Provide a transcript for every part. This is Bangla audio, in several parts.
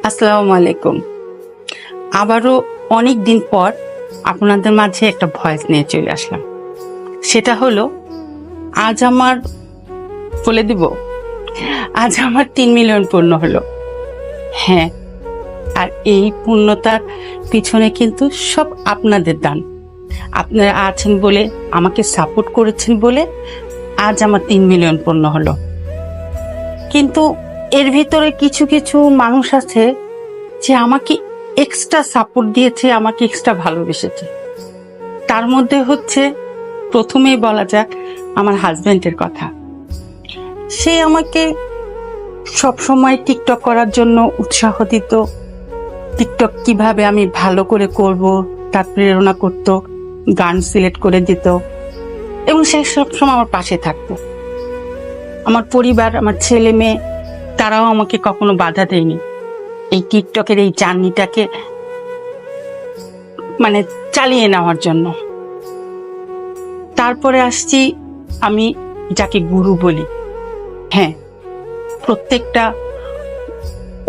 আসসালামু আলাইকুম। আবারও অনেক দিন পর আপনাদের মাঝে একটা ভয়েস নিয়ে চলে আসলাম। সেটা হলো, আজ আমার বলে দিব, আজ আমার 3 মিলিয়ন পূর্ণ হলো। হ্যাঁ, আর এই পূর্ণতার পিছনে কিন্তু সব আপনাদের দান। আপনারা আছেন বলে, আমাকে সাপোর্ট করেছেন বলে আজ আমার 3 মিলিয়ন পূর্ণ হলো। কিন্তু এর ভিতরে কিছু কিছু মানুষ আছে যে আমাকে এক্সট্রা সাপোর্ট দিয়েছে, আমাকে এক্সট্রা ভালোবেসেছে। তার মধ্যে হচ্ছে, প্রথমেই বলা যাক আমার হাজবেন্ডের কথা। সে আমাকে সবসময় টিকটক করার জন্য উৎসাহ দিত। টিকটক কিভাবে আমি ভালো করে করব তার প্রেরণা করত, গান সিলেক্ট করে দিত এবং সে সবসময় আমার পাশে থাকতো। আমার পরিবার, আমার ছেলে মেয়ে, তারাও আমাকে কখনো বাধা দেয়নি এই টিকটকের এই জার্নিটাকে চালিয়ে নেওয়ার জন্য। তারপরে আসছি আমি যাকে গুরু বলি। হ্যাঁ, প্রত্যেকটা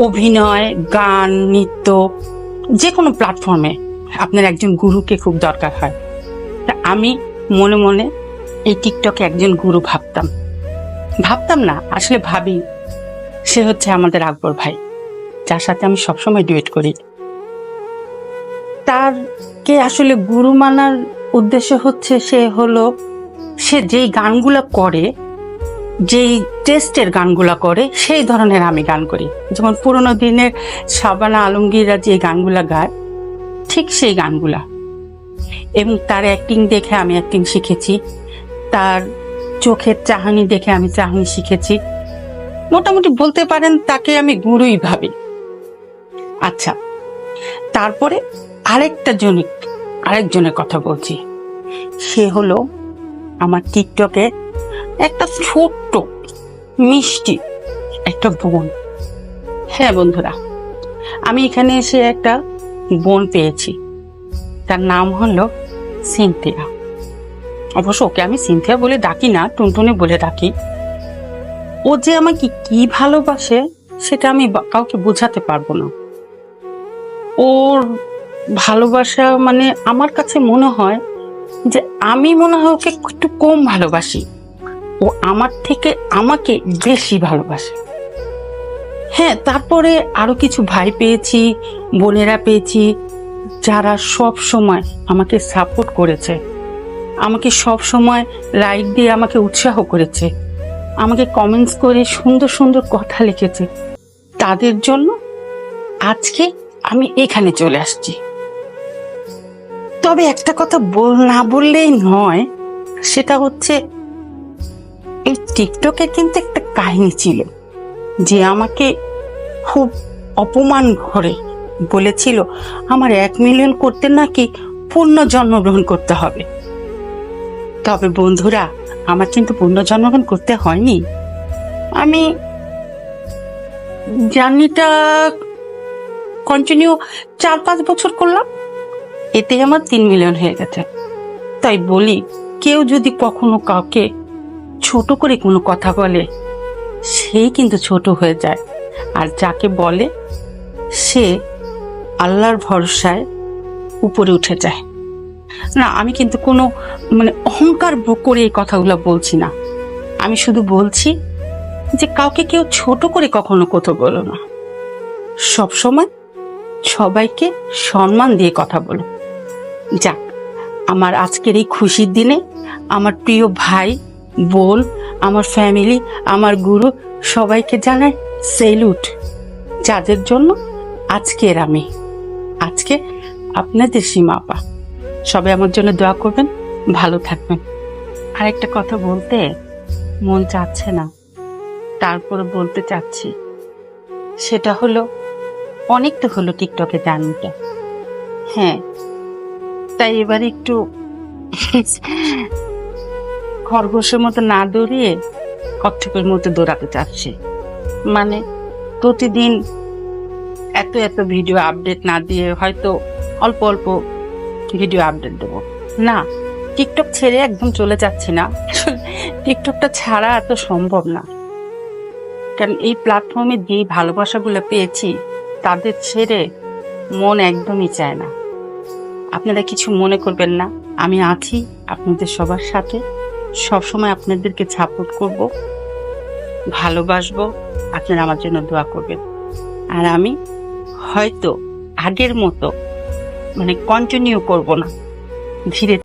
অভিনয়, গান, নৃত্য, যে কোনো প্ল্যাটফর্মে আপনার একজন গুরুকে খুব দরকার হয়। তা আমি মনে মনে এই টিকটকে একজন গুরু ভাবতাম না, আসলে ভাবি। সে হচ্ছে আমাদের আকবর ভাই, যার সাথে আমি সবসময় ডুয়েট করি। তারকে আসলে গুরু মানার উদ্দেশ্য হচ্ছে, সে যেই গানগুলা করে, যেই টেস্টের গানগুলা করে, সেই ধরনের আমি গান করি। যেমন পুরোনো দিনের শাবানা আলমগীররা যে গানগুলা গায়, ঠিক সেই গানগুলা। এবং তার অ্যাক্টিং দেখে আমি অ্যাক্টিং শিখেছি, তার চোখের চাহনি দেখে আমি চাহনি শিখেছি। মোটামুটি বলতে পারেন তাকে আমি গুরুই ভাবি। আচ্ছা, তারপরে আরেকজনের কথা বলছি। সে হলো আমার টিকটকে একটা ছোট্ট মিষ্টি একটা বোন। হ্যাঁ বন্ধুরা, আমি এখানে এসে একটা বোন পেয়েছি। তার নাম হলো সিনথিয়া। অবশ্য ওকে আমি সিনথিয়া বলে ডাকি না, টুনটুনি বলে ডাকি। ও যে আমাকে কি ভালোবাসে সেটা আমি কাউকে বোঝাতে পারবো না। ওর ভালোবাসা আমার কাছে মনে হয় যে আমি মনে হয় ওকে একটু কম ভালোবাসি, ও আমার থেকে আমাকে বেশি ভালোবাসে। হ্যাঁ, তারপরে আরো কিছু ভাই পেয়েছি, বোনেরা পেয়েছি, যারা সব সময় আমাকে সাপোর্ট করেছে, আমাকে সব সময় লাইক দিয়ে আমাকে উৎসাহ করেছে, আমাকে কমেন্টস করে সুন্দর সুন্দর কথা লিখেছে। তাদের জন্য আজকে আমি এখানে চলে আসছি। তবে একটা কথা না বললেই নয়, সেটা হচ্ছে এই টিকটকে কিন্তু একটা কাহিনী ছিল, যে আমাকে খুব অপমান করে বলেছিল আমার 1 মিলিয়ন করতে নাকি পূর্ণ জন্মগ্রহণ করতে হবে। তবে বন্ধুরা, আমার কিন্তু পূর্ণ জন্মগ্রহণ করতে হয়নি। আমি জার্নিটা কন্টিনিউ 4-5 বছর করলাম, এতে আমার 3 মিলিয়ন হয়ে গেছে। তাই বলি, কেউ যদি কখনো কাউকে ছোট করে কোনো কথা বলে, সেই কিন্তু ছোট হয়ে যায়। আর যাকে বলে, সে আল্লাহর ভরসায় উপরে উঠে যায়। না, আমি কিন্তু কোনো অহংকার করে এই কথাগুলো বলছি না। আমি শুধু বলছি যে কাউকে কেউ ছোট করে কখনো কথা বলো না। সবসময় সবাইকে সম্মান দিয়ে কথা বলো। যাক, আমার আজকের এই খুশির দিনে আমার প্রিয় ভাই, বোন, আমার ফ্যামিলি, আমার গুরু, সবাইকে জানাই সেলুট, যাদের জন্য আজকে আপনাদের সীমা আপা। সবাই আমার জন্য দোয়া করবেন, ভালো থাকবেন। আরেকটা কথা বলতে মন চাচ্ছে না, তারপরে বলতে চাচ্ছি। সেটা হলো, অনেক তো হলো টিকটকে জার্নিটা। হ্যাঁ, তাই এবার একটু খরগোশের মতো না দৌড়িয়ে কচ্ছপের মতো দৌড়াতে চাচ্ছি। প্রতিদিন এত এত ভিডিও আপডেট না দিয়ে হয়তো অল্প অল্প ভিডিও আপডেট দেবো না। টিকটক ছেড়ে একদম চলে যাচ্ছি না, টিকটকটা ছাড়া এত সম্ভব না। কারণ এই প্ল্যাটফর্মে যেই ভালোবাসাগুলো পেয়েছি, তাদের ছেড়ে মন একদমই চায় না। আপনারা কিছু মনে করবেন না, আমি আছি আপনাদের সবার সাথে, সবসময় আপনাদেরকে সাপোর্ট করব, ভালোবাসবো। আপনারা আমার জন্য দোয়া করবেন। আর আমি হয়তো আগের মতো কন্টিনিউ করব না, ধীরে